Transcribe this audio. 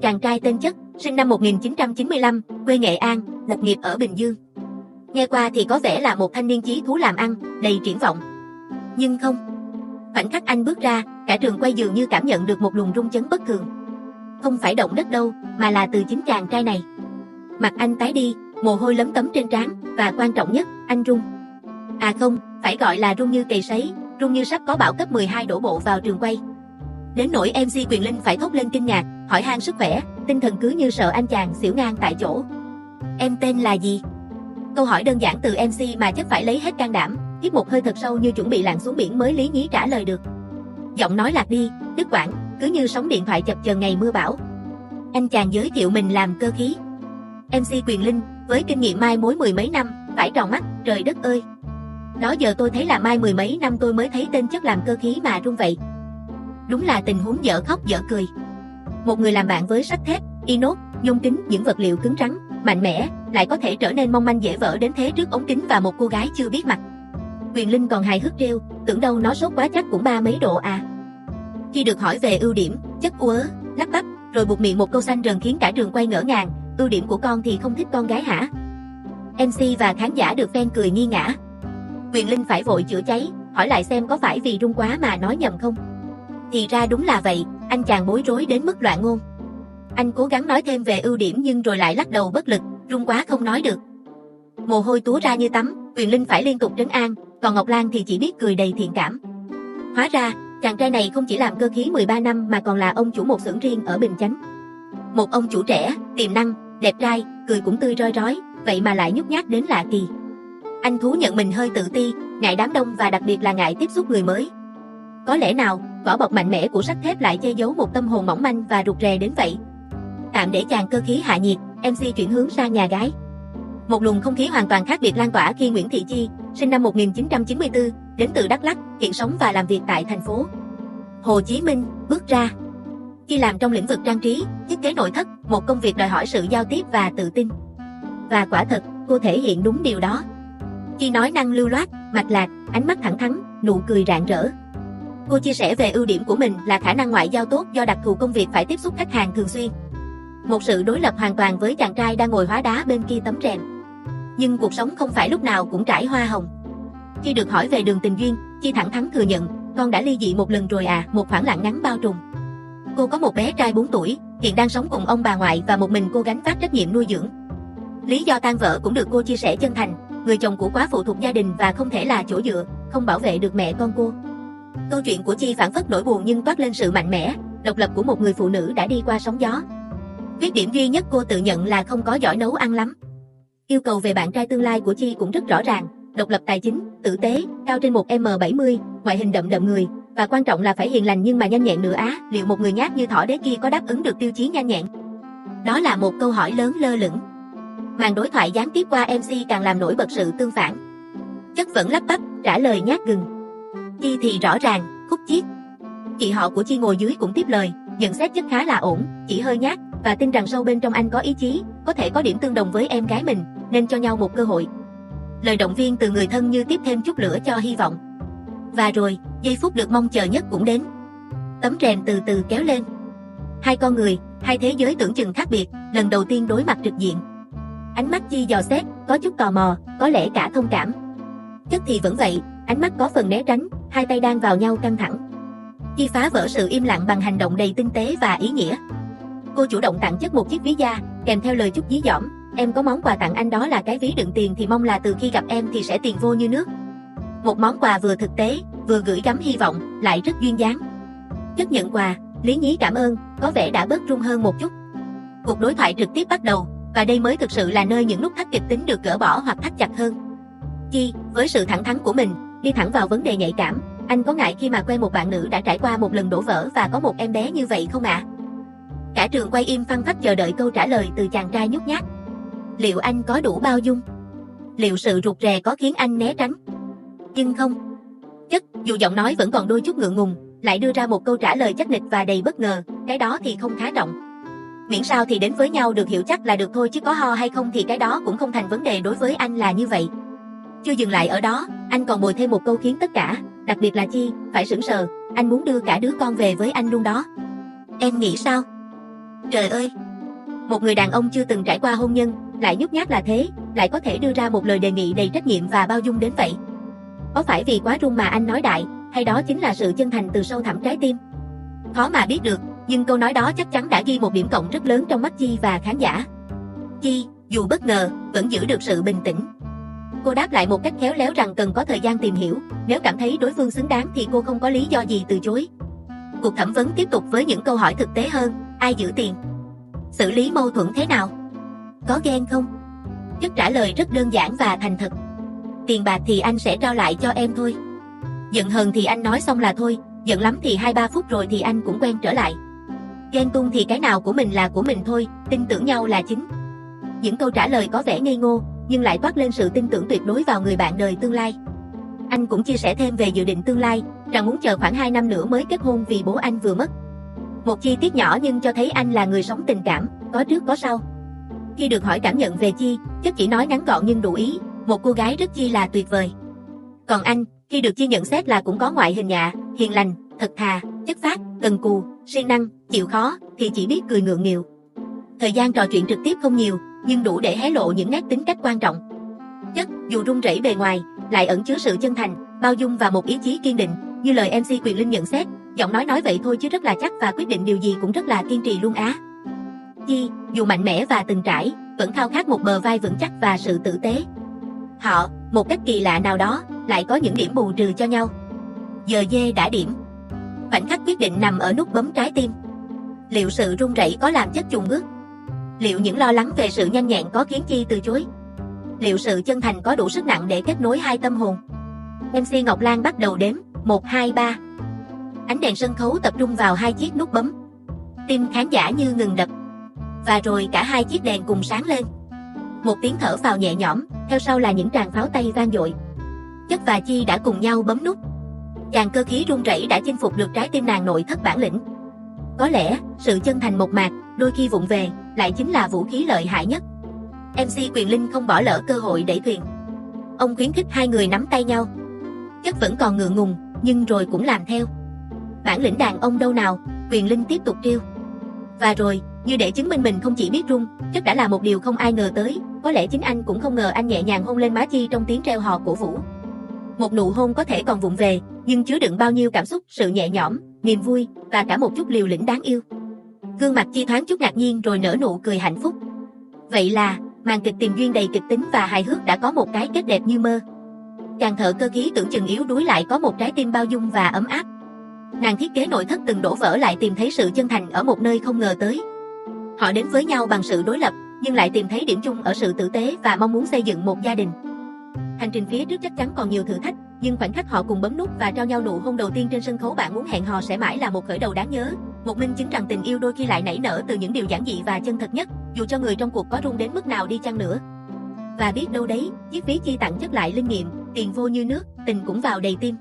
chàng trai tên Chất, sinh năm 1995, quê Nghệ An, lập nghiệp ở Bình Dương. Nghe qua thì có vẻ là một thanh niên chí thú làm ăn, đầy triển vọng. Nhưng không. Khoảnh khắc anh bước ra, cả trường quay dường như cảm nhận được một luồng rung chấn bất thường. Không phải động đất đâu, mà là từ chính chàng trai này. Mặt anh tái đi, mồ hôi lấm tấm trên trán, và quan trọng nhất, anh run. À không, phải gọi là run như cầy sấy, run như sắp có bão cấp 12 đổ bộ vào trường quay. Đến nỗi MC Quyền Linh phải thốt lên kinh ngạc, hỏi han sức khỏe, tinh thần cứ như sợ anh chàng xỉu ngang tại chỗ. Em tên là gì? Câu hỏi đơn giản từ MC mà Chất phải lấy hết can đảm, hít một hơi thật sâu như chuẩn bị lặn xuống biển mới lý nhí trả lời được. Giọng nói lạc đi, đứt quãng, cứ như sóng điện thoại chập chờn ngày mưa bão. Anh chàng giới thiệu mình làm cơ khí. MC Quyền Linh, với kinh nghiệm mai mối mười mấy năm, phải tròn mắt, trời đất ơi. Đó giờ tôi thấy là mai mười mấy năm tôi mới thấy tên Chất làm cơ khí mà run vậy. Đúng là tình huống dở khóc dở cười. Một người làm bạn với sắt thép, inox, nhôm kính, những vật liệu cứng rắn, mạnh mẽ, lại có thể trở nên mong manh dễ vỡ đến thế trước ống kính và một cô gái chưa biết mặt. Quyền Linh còn hài hước trêu, tưởng đâu nó sốt quá chắc cũng 30 mấy độ à. Khi được hỏi về ưu điểm, Chất uớ, lắp bắp, rồi buột miệng một câu xanh rần khiến cả trường quay ngỡ ngàng. Ưu điểm của con thì không thích con gái hả? MC và khán giả được fan cười nghi ngã. Quyền Linh phải vội chữa cháy, hỏi lại xem có phải vì run quá mà nói nhầm không. Thì ra đúng là vậy, anh chàng bối rối đến mức loạn ngôn. Anh cố gắng nói thêm về ưu điểm nhưng rồi lại lắc đầu bất lực, run quá không nói được. Mồ hôi túa ra như tắm, Quyền Linh phải liên tục trấn an, còn Ngọc Lan thì chỉ biết cười đầy thiện cảm. Hóa ra, chàng trai này không chỉ làm cơ khí 13 năm mà còn là ông chủ một xưởng riêng ở Bình Chánh. Một ông chủ trẻ, tiềm năng, đẹp trai, cười cũng tươi rói rói, vậy mà lại nhút nhát đến lạ kỳ. Anh thú nhận mình hơi tự ti, ngại đám đông và đặc biệt là ngại tiếp xúc người mới. Có lẽ nào, vỏ bọc mạnh mẽ của sắt thép lại che giấu một tâm hồn mỏng manh và rụt rè đến vậy. Tạm để chàng cơ khí hạ nhiệt, MC chuyển hướng sang nhà gái. Một luồng không khí hoàn toàn khác biệt lan tỏa khi Nguyễn Thị Chi, sinh năm 1994, đến từ Đắk Lắk, hiện sống và làm việc tại thành phố Hồ Chí Minh, bước ra. Chi làm trong lĩnh vực trang trí, thiết kế nội thất, một công việc đòi hỏi sự giao tiếp và tự tin. Và quả thật, cô thể hiện đúng điều đó. Chi nói năng lưu loát, mạch lạc, ánh mắt thẳng thắn, nụ cười rạng rỡ. Cô chia sẻ về ưu điểm của mình là khả năng ngoại giao tốt do đặc thù công việc phải tiếp xúc khách hàng thường xuyên. Một sự đối lập hoàn toàn với chàng trai đang ngồi hóa đá bên kia tấm rèm. Nhưng cuộc sống không phải lúc nào cũng trải hoa hồng. Khi được hỏi về đường tình duyên, Chi thẳng thắn thừa nhận, con đã ly dị một lần rồi à, một khoảng lặng ngắn bao trùm. Cô có một bé trai 4 tuổi, hiện đang sống cùng ông bà ngoại và một mình cô gánh vác trách nhiệm nuôi dưỡng. Lý do tan vỡ cũng được cô chia sẻ chân thành, người chồng cũ quá phụ thuộc gia đình và không thể là chỗ dựa, không bảo vệ được mẹ con cô. Câu chuyện của Chi phản phất nỗi buồn nhưng toát lên sự mạnh mẽ, độc lập của một người phụ nữ đã đi qua sóng gió. Khuyết điểm duy nhất cô tự nhận là không có giỏi nấu ăn lắm. Yêu cầu về bạn trai tương lai của Chi cũng rất rõ ràng, độc lập tài chính, tử tế, cao trên 1m70, ngoại hình đậm người, và quan trọng là phải hiền lành nhưng mà nhanh nhẹn nữa á. Liệu một người nhát như thỏ đế kia có đáp ứng được tiêu chí nhanh nhẹn? Đó là một câu hỏi lớn lơ lửng. Màn đối thoại gián tiếp qua MC càng làm nổi bật sự tương phản. Chất vẫn lắp bắp, trả lời nhát gừng. Chi thì rõ ràng, khúc chiết. Chị họ của Chi ngồi dưới cũng tiếp lời, nhận xét Chất khá là ổn, chỉ hơi nhát, và tin rằng sâu bên trong anh có ý chí, có thể có điểm tương đồng với em gái mình, nên cho nhau một cơ hội. Lời động viên từ người thân như tiếp thêm chút lửa cho hy vọng. Và rồi, giây phút được mong chờ nhất cũng đến. Tấm rèm từ từ kéo lên. Hai con người, hai thế giới tưởng chừng khác biệt, lần đầu tiên đối mặt trực diện. Ánh mắt Chi dò xét, có chút tò mò, có lẽ cả thông cảm. Chất thì vẫn vậy, ánh mắt có phần né tránh, hai tay đang vào nhau căng thẳng. Chi phá vỡ sự im lặng bằng hành động đầy tinh tế và ý nghĩa. Cô chủ động tặng Chất một chiếc ví da, kèm theo lời chúc dí dỏm, em có món quà tặng anh đó là cái ví đựng tiền thì mong là từ khi gặp em thì sẽ tiền vô như nước. Một món quà vừa thực tế, vừa gửi gắm hy vọng, lại rất duyên dáng. Chất nhận quà, lý nhí cảm ơn, có vẻ đã bớt run hơn một chút. Cuộc đối thoại trực tiếp bắt đầu, và đây mới thực sự là nơi những nút thắt kịch tính được gỡ bỏ hoặc thắt chặt hơn. Chi, với sự thẳng thắn của mình, đi thẳng vào vấn đề nhạy cảm, anh có ngại khi mà quen một bạn nữ đã trải qua một lần đổ vỡ và có một em bé như vậy không ạ? Cả trường quay im phăng phắc chờ đợi câu trả lời từ chàng trai nhút nhát. Liệu anh có đủ bao dung? Liệu sự rụt rè có khiến anh né tránh? Nhưng không. Chất, dù giọng nói vẫn còn đôi chút ngượng ngùng, lại đưa ra một câu trả lời chắc nịch và đầy bất ngờ, cái đó thì không khá trọng. Miễn sao thì đến với nhau được hiểu chắc là được thôi chứ có ho hay không thì cái đó cũng không thành vấn đề đối với anh là như vậy. Chưa dừng lại ở đó, anh còn bồi thêm một câu khiến tất cả, đặc biệt là Chi, phải sững sờ, anh muốn đưa cả đứa con về với anh luôn đó. Em nghĩ sao? Trời ơi! Một người đàn ông chưa từng trải qua hôn nhân, lại nhút nhát là thế, lại có thể đưa ra một lời đề nghị đầy trách nhiệm và bao dung đến vậy. Có phải vì quá run mà anh nói đại, hay đó chính là sự chân thành từ sâu thẳm trái tim? Khó mà biết được, nhưng câu nói đó chắc chắn đã ghi một điểm cộng rất lớn trong mắt Chi và khán giả. Chi, dù bất ngờ, vẫn giữ được sự bình tĩnh. Cô đáp lại một cách khéo léo rằng cần có thời gian tìm hiểu, nếu cảm thấy đối phương xứng đáng thì cô không có lý do gì từ chối. Cuộc thẩm vấn tiếp tục với những câu hỏi thực tế hơn, ai giữ tiền? Xử lý mâu thuẫn thế nào? Có ghen không? Chất trả lời rất đơn giản và thành thật. Tiền bạc thì anh sẽ trao lại cho em thôi. Giận hờn thì anh nói xong là thôi, giận lắm thì 2-3 phút rồi thì anh cũng quen trở lại. Ghen tuông thì cái nào của mình là của mình thôi, tin tưởng nhau là chính. Những câu trả lời có vẻ ngây ngô, nhưng lại toát lên sự tin tưởng tuyệt đối vào người bạn đời tương lai. Anh cũng chia sẻ thêm về dự định tương lai, rằng muốn chờ khoảng 2 năm nữa mới kết hôn vì bố anh vừa mất. Một chi tiết nhỏ nhưng cho thấy anh là người sống tình cảm, có trước có sau. Khi được hỏi cảm nhận về Chi, Chất chỉ nói ngắn gọn nhưng đủ ý, một cô gái rất chi là tuyệt vời. Còn anh, khi được Chi nhận xét là cũng có ngoại hình nhạ, hiền lành, thật thà, chất phác, cần cù, siêng năng, chịu khó, thì chỉ biết cười ngượng nghịu. Thời gian trò chuyện trực tiếp không nhiều, nhưng đủ để hé lộ những nét tính cách quan trọng. Chất, dù run rẩy bề ngoài, lại ẩn chứa sự chân thành, bao dung và một ý chí kiên định, như lời MC Quyền Linh nhận xét, giọng nói vậy thôi chứ rất là chắc và quyết định điều gì cũng rất là kiên trì luôn á. Chi, dù mạnh mẽ và từng trải, vẫn khao khát một bờ vai vững chắc và sự tử tế. Họ, một cách kỳ lạ nào đó, lại có những điểm bù trừ cho nhau. Giờ dê đã điểm. Khoảnh khắc quyết định nằm ở nút bấm trái tim. Liệu sự run rẩy có làm Chất chùn bước? Liệu những lo lắng về sự nhanh nhẹn có khiến Chi từ chối? Liệu sự chân thành có đủ sức nặng để kết nối hai tâm hồn? MC Ngọc Lan bắt đầu đếm, 1, 2, 3. Ánh đèn sân khấu tập trung vào 2 chiếc nút bấm. Tim khán giả như ngừng đập. Và rồi cả 2 chiếc đèn cùng sáng lên. Một tiếng thở phào nhẹ nhõm, theo sau là những tràng pháo tay vang dội. Chất và Chi đã cùng nhau bấm nút. Chàng cơ khí run rẩy đã chinh phục được trái tim nàng nội thất bản lĩnh. Có lẽ, sự chân thành mộc mạc, đôi khi vụng về, lại chính là vũ khí lợi hại nhất. MC Quyền Linh không bỏ lỡ cơ hội đẩy thuyền. Ông khuyến khích hai người nắm tay nhau. Chất vẫn còn ngượng ngùng, nhưng rồi cũng làm theo. Bản lĩnh đàn ông đâu nào, Quyền Linh tiếp tục trêu. Và rồi, như để chứng minh mình không chỉ biết run, Chất đã là một điều không ai ngờ tới, có lẽ chính anh cũng không ngờ anh nhẹ nhàng hôn lên má Chi trong tiếng reo hò cổ vũ. Một nụ hôn có thể còn vụng về, nhưng chứa đựng bao nhiêu cảm xúc, sự nhẹ nhõm, niềm vui, và cả một chút liều lĩnh đáng yêu. Gương mặt Chi thoáng chút ngạc nhiên rồi nở nụ cười hạnh phúc. Vậy là, màn kịch tìm duyên đầy kịch tính và hài hước đã có một cái kết đẹp như mơ. Chàng thợ cơ khí tưởng chừng yếu đuối lại có một trái tim bao dung và ấm áp. Nàng thiết kế nội thất từng đổ vỡ lại tìm thấy sự chân thành ở một nơi không ngờ tới. Họ đến với nhau bằng sự đối lập, nhưng lại tìm thấy điểm chung ở sự tử tế và mong muốn xây dựng một gia đình. Hành trình phía trước chắc chắn còn nhiều thử thách, nhưng khoảnh khắc họ cùng bấm nút và trao nhau nụ hôn đầu tiên trên sân khấu Bạn Muốn Hẹn Hò sẽ mãi là một khởi đầu đáng nhớ, một minh chứng rằng tình yêu đôi khi lại nảy nở từ những điều giản dị và chân thật nhất, dù cho người trong cuộc có run đến mức nào đi chăng nữa. Và biết đâu đấy, chiếc ví Chi tặng Chất lại linh nghiệm, tiền vô như nước, tình cũng vào đầy tim.